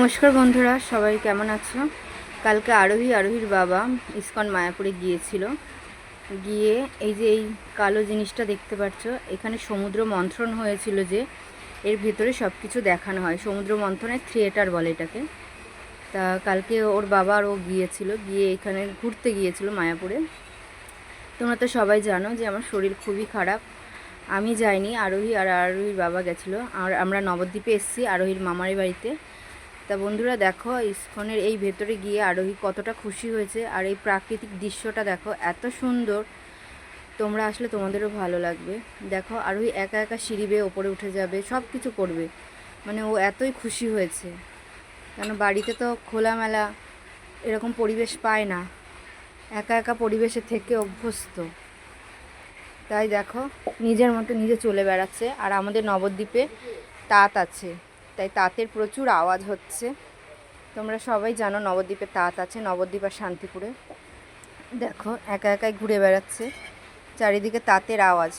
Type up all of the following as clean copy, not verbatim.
নমস্কার বন্ধুরা, সবাই কেমন আছো? কালকে আরোহীর বাবা ইসকন মায়াপুরে গিয়েছিল। গিয়ে এই যে এই কালো জিনিসটা দেখতে পাচ্ছ, এখানে সমুদ্র মন্থন হয়েছিল, যে এর ভেতরে সব কিছু দেখানো হয়। সমুদ্র মন্থনের থিয়েটার বলে এটাকে। তা কালকে ওর বাবা আর ও গিয়েছিল, গিয়ে এখানে ঘুরতে গিয়েছিল মায়াপুরে। তোমরা তো সবাই জানো যে আমার শরীর খুবই খারাপ, আমি যাইনি, আরোহীর বাবা গেছিলো। আর আমরা নবদ্বীপে এসেছি আরোহীর মামার বাড়িতে। তা বন্ধুরা দেখো, ইসকনের এই ভেতরে গিয়ে আরোহী কতটা খুশি হয়েছে। আর এই প্রাকৃতিক দৃশ্যটা দেখো, এত সুন্দর। তোমরা আসলে তোমাদেরও ভালো লাগবে। দেখো, আরোহী একা একা সিঁড়ি বেয়ে ওপরে উঠে যাবে, সব কিছু করবে। মানে ও এতই খুশি হয়েছে, কেন বাড়িতে তো খোলামেলা এরকম পরিবেশ পায় না, একা একা পরিবেশে থেকে অভ্যস্ত। তাই দেখো, নিজের মতো নিজে চলে বেড়াচ্ছে। আর আমাদের নবদ্বীপে তাঁত আছে, তাই তাঁতের প্রচুর আওয়াজ হচ্ছে। তোমরা সবাই জানো নবদ্বীপে তাঁত আছে, নবদ্বীপ আর শান্তিপুরে। দেখো একা একাই ঘুরে বেড়াচ্ছে, চারিদিকে তাঁতের আওয়াজ।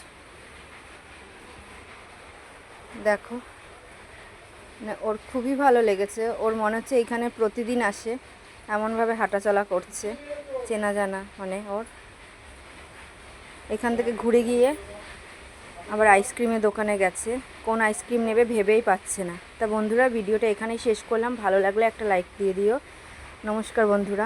দেখো, মানে ওর খুবই ভালো লেগেছে। ওর মনে হচ্ছে এখানে প্রতিদিন আসে, এমনভাবে হাঁটাচলা করছে, চেনা জানা মানে ওর। এখান থেকে ঘুরে গিয়ে আবার আইসক্রিমের দোকানে গেছে, কোন আইসক্রিম নেবে ভেবেই পাচ্ছে না। তা বন্ধুরা, ভিডিওটা এখানেই শেষ করলাম। ভালো লাগলে একটা লাইক দিয়ে দিও। নমস্কার বন্ধুরা।